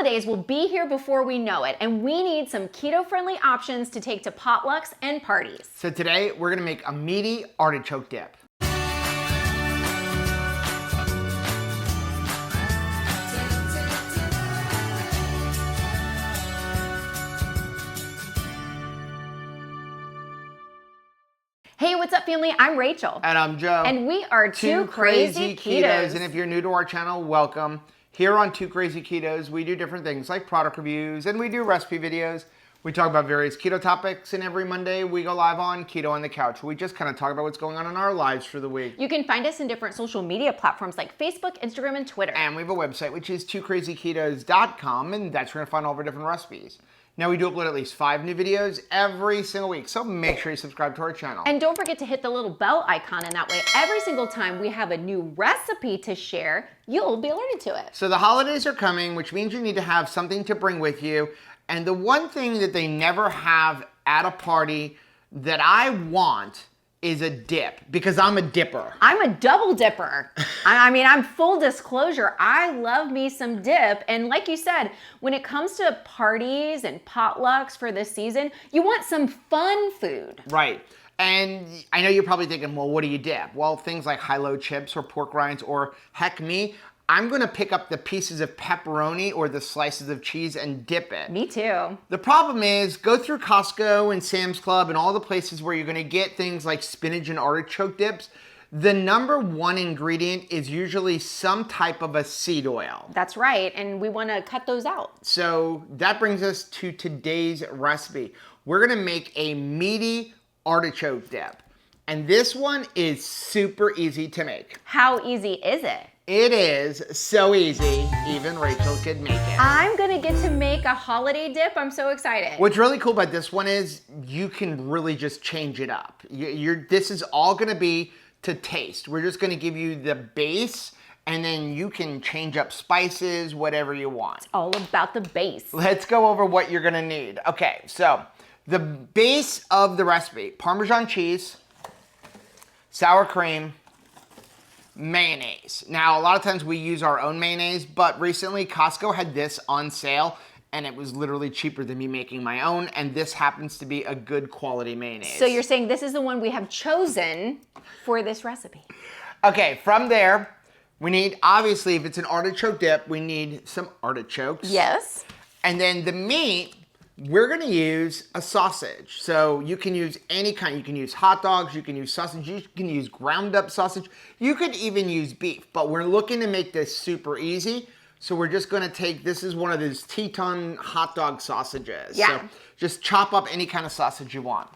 holidays will be here before we know it, and we need some keto-friendly options to take to potlucks and parties. So today, we're gonna make a meaty artichoke dip. Hey, what's up, family? I'm Rachel. And I'm Joe. And we are Two Crazy Ketos. And if you're new to our channel, welcome. Here on Two Crazy Ketos, we do different things like product reviews and we do recipe videos. We talk about various keto topics, and every Monday we go live on Keto on the Couch. We just kind of talk about what's going on in our lives for the week. You can find us in different social media platforms like Facebook, Instagram, and Twitter. And we have a website, which is twocrazyketos.com, and that's where you're going to find all of our different recipes. Now, we do upload at least 5 new videos every single week, so make sure you subscribe to our channel. And don't forget to hit the little bell icon, and that way every single time we have a new recipe to share, you'll be alerted to it. So the holidays are coming, which means you need to have something to bring with you. And the one thing that they never have at a party that I want is a dip, because I'm a dipper. I'm a double dipper. I mean, I'm full disclosure. I love me some dip. And like you said, when it comes to parties and potlucks for this season, you want some fun food. Right. And I know you're probably thinking, well, what do you dip? Well, things like high-low chips or pork rinds, or heck me, I'm gonna pick up the pieces of pepperoni or the slices of cheese and dip it. Me too. The problem is, go through Costco and Sam's Club and all the places where you're gonna get things like spinach and artichoke dips. The number one ingredient is usually some type of a seed oil. That's right, and we wanna cut those out. So that brings us to today's recipe. We're gonna make a meaty artichoke dip. And this one is super easy to make. How easy is it? It is so easy, even Rachel could make it. I'm gonna get to make a holiday dip. I'm so excited. What's really cool about this one is you can really just change it up. This is all gonna be to taste. We're just gonna give you the base, and then you can change up spices, whatever you want. It's all about the base. Let's go over what you're gonna need. Okay, so the base of the recipe: Parmesan cheese, sour cream, mayonnaise. Now, a lot of times we use our own mayonnaise, but recently Costco had this on sale, and it was literally cheaper than me making my own, and this happens to be a good quality mayonnaise. So you're saying this is the one we have chosen for this recipe? Okay, from there, we need, obviously, if it's an artichoke dip, we need some artichokes. Yes. And then the meat, we're gonna use a sausage. So you can use any kind. You can use hot dogs, you can use sausage, you can use ground up sausage. You could even use beef, but we're looking to make this super easy. So we're just gonna take, this is one of those Teton hot dog sausages. Yeah. So just chop up any kind of sausage you want.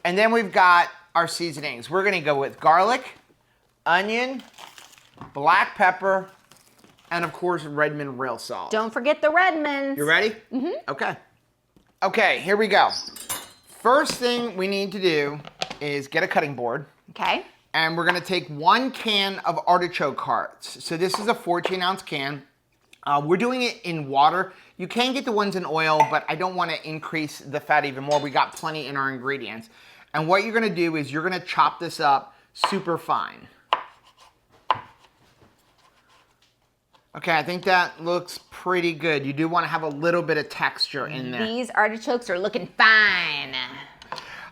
And then we've got our seasonings. We're gonna go with garlic, onion, black pepper, and of course, Redmond real salt. Don't forget the Redmonds. You ready? Mm-hmm. Okay. Okay, here we go. First thing we need to do is get a cutting board. Okay. And we're gonna take 1 can of artichoke hearts. So this is a 14-ounce can. We're doing it in water. You can get the ones in oil, but I don't wanna increase the fat even more. We got plenty in our ingredients. And what you're gonna do is you're gonna chop this up super fine. Okay, I think that looks pretty good. You do want to have a little bit of texture in there. These artichokes are looking fine.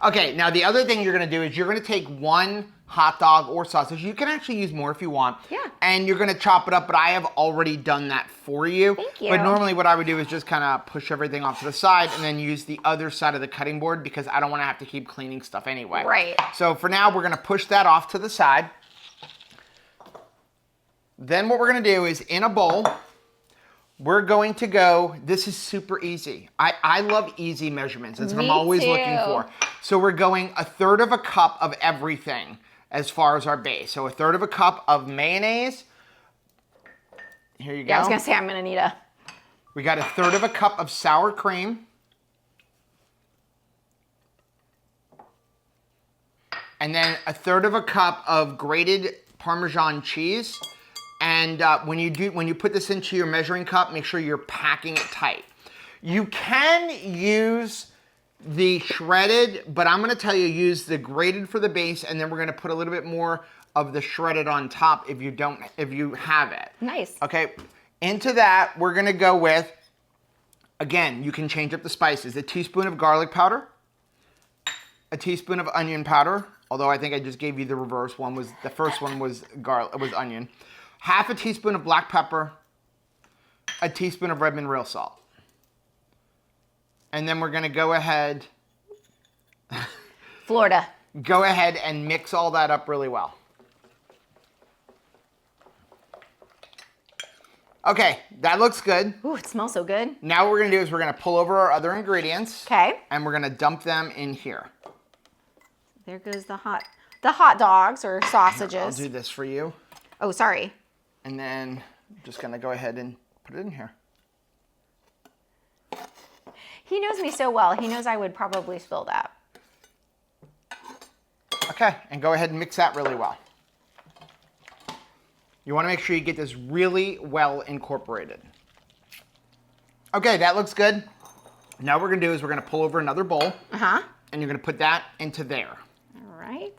Okay, now the other thing you're gonna do is you're gonna take 1 hot dog or sausage. You can actually use more if you want. Yeah. And you're gonna chop it up, but I have already done that for you. Thank you. But normally what I would do is just kind of push everything off to the side and then use the other side of the cutting board, because I don't wanna have to keep cleaning stuff anyway. Right. So for now, we're gonna push that off to the side. Then what we're gonna do is, in a bowl, we're going to go, this is super easy. I love easy measurements. That's what I'm always looking for. So we're going 1/3 cup of everything as far as our base. So 1/3 cup of mayonnaise. Here you go. Yeah, I was gonna say I'm gonna need a... We got 1/3 cup of sour cream. And then 1/3 cup of grated Parmesan cheese. And when you put this into your measuring cup, make sure you're packing it tight. You can use the shredded, but I'm gonna tell you, use the grated for the base, and then we're gonna put a little bit more of the shredded on top if you have it. Nice. Okay, into that, we're gonna go with Again, you can change up the spices. A teaspoon of garlic powder, a teaspoon of onion powder, although I think I just gave you the reverse. The first one was onion. Half a teaspoon of black pepper, a teaspoon of Redmond real salt. And then we're gonna go ahead. Florida. Go ahead and mix all that up really well. Okay, that looks good. Ooh, it smells so good. Now what we're gonna do is we're gonna pull over our other ingredients. Okay. And we're gonna dump them in here. There goes the hot dogs or sausages. I'll do this for you. Oh, sorry. And then I'm just gonna go ahead and put it in here. He knows me so well. He knows I would probably spill that. Okay, and go ahead and mix that really well. You want to make sure you get this really well incorporated. Okay, that looks good. Now what we're gonna do is we're gonna pull over another bowl. Uh-huh. And you're gonna put that into there. All right.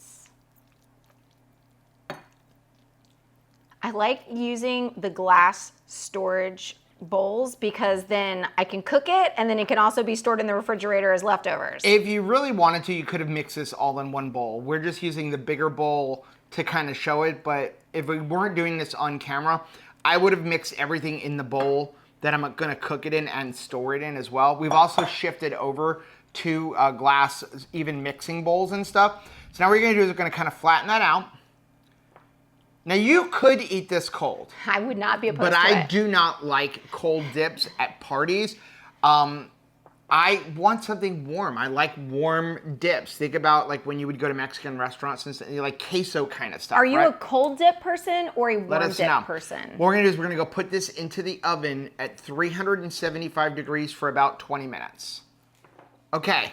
I like using the glass storage bowls because then I can cook it and then it can also be stored in the refrigerator as leftovers. If you really wanted to, you could have mixed this all in one bowl. We're just using the bigger bowl to kind of show it, but if we weren't doing this on camera, I would have mixed everything in the bowl that I'm gonna cook it in and store it in as well. We've also shifted over to glass, even mixing bowls and stuff. So now what you're gonna do is we're gonna kind of flatten that out. Now you could eat this cold. I would not be opposed but to it. I do not like cold dips at parties. I want something warm. I like warm dips. Think about like when you would go to Mexican restaurants and stuff, like queso kind of stuff. Are you right? a cold dip person or a Let warm us dip know. person? What we're gonna do is we're gonna go put this into the oven at 375 degrees for about 20 minutes. Okay,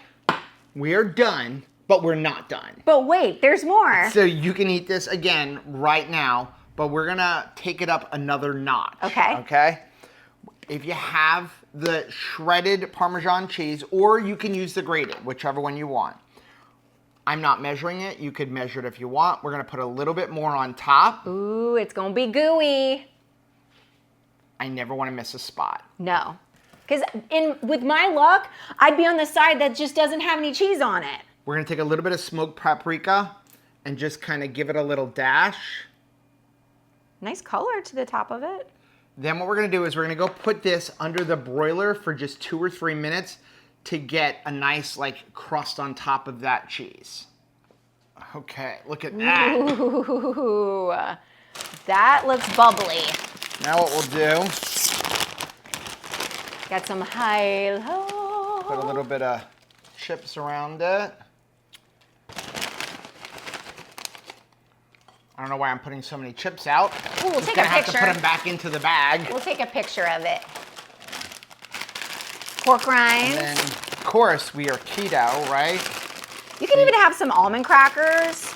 we are done, but we're not done. But wait, there's more. So you can eat this again right now, but we're gonna take it up another notch. Okay. Okay? If you have the shredded Parmesan cheese, or you can use the grated, whichever one you want. I'm not measuring it. You could measure it if you want. We're gonna put a little bit more on top. Ooh, it's gonna be gooey. I never wanna miss a spot. No. Because with my luck, I'd be on the side that just doesn't have any cheese on it. We're gonna take a little bit of smoked paprika and just kind of give it a little dash. Nice color to the top of it. Then what we're gonna do is we're gonna go put this under the broiler for just 2 or 3 minutes to get a nice like crust on top of that cheese. Okay, look at that. Ooh, that looks bubbly. Now what we'll do, Got some hi-lo. put a little bit of chips around it. I don't know why I'm putting so many chips out. Ooh, we'll Just take gonna a have to picture. put them back into the bag. We'll take a picture of it. Pork rinds. And then, of course, we are keto, right? You can even have some almond crackers.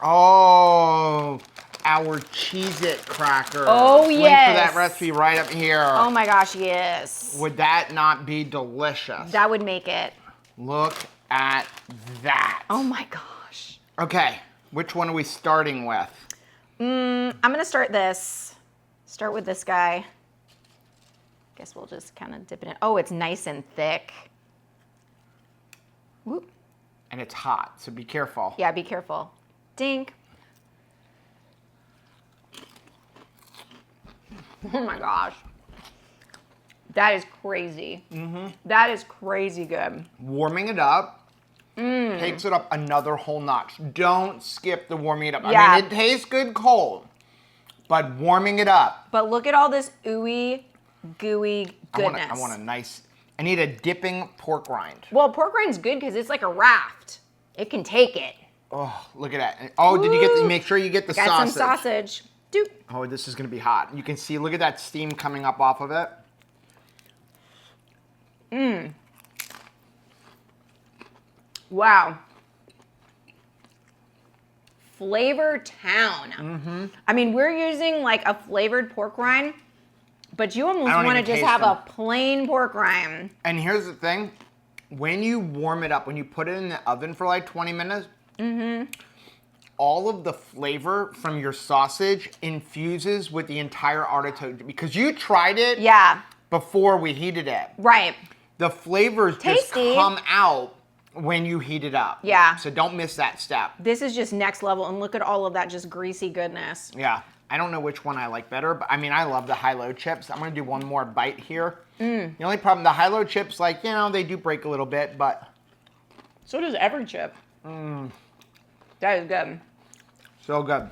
Oh, our Cheez-It cracker. Oh, Link yes. for that recipe right up here. Oh my gosh, yes. Would that not be delicious? That would make it. Look at that. Oh my gosh. Okay, which one are we starting with? I'm gonna start this. Start with this guy. Guess we'll just kind of dip it in. Oh, it's nice and thick. Whoop. And it's hot, so be careful. Yeah, be careful. Dink. Oh my gosh. That is crazy. That is crazy good. Warming it up takes it up another whole notch. Don't skip the warming it up. Yeah. I mean, it tastes good cold, but warming it up. But look at all this ooey, gooey goodness. I want a nice, I need a dipping pork rind. Well, pork rind's good because it's like a raft. It can take it. Oh, look at that. Oh, did you get make sure you get the Got sausage. some sausage. Doop. Oh, this is gonna be hot. You can see, look at that steam coming up off of it. Wow. Flavor Town. I mean, we're using like a flavored pork rind, but you almost don't want to even just taste have them. a plain pork rind. And here's the thing, when you warm it up, when you put it in the oven for like 20 minutes, all of the flavor from your sausage infuses with the entire artichoke. Because you tried it, Yeah. before we heated it. Right. The flavors just Tasty. come out when you heat it up. Yeah. So don't miss that step. This is just next level, and look at all of that just greasy goodness. Yeah. I don't know which one I like better, but I mean, I love the high-low chips. I'm gonna do one more bite here. The only problem, the high-low chips, like, you know, they do break a little bit, but. So does every chip. That is good. So good.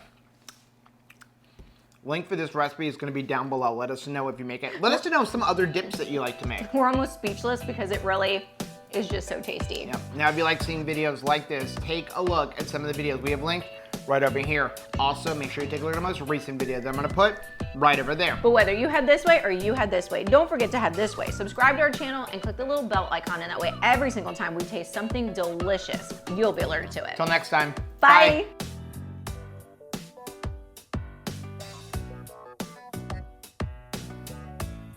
Link for this recipe is going to be down below. Let us know if you make it. Let us know some other dips that you like to make. We're almost speechless because it really is just so tasty. Yeah. Now, if you like seeing videos like this, take a look at some of the videos we have linked right over here. Also, make sure you take a look at the most recent videos that I'm going to put right over there. But whether you head this way or you head this way, don't forget to head this way. Subscribe to our channel and click the little bell icon, and that way every single time we taste something delicious, you'll be alerted to it. Till next time. Bye.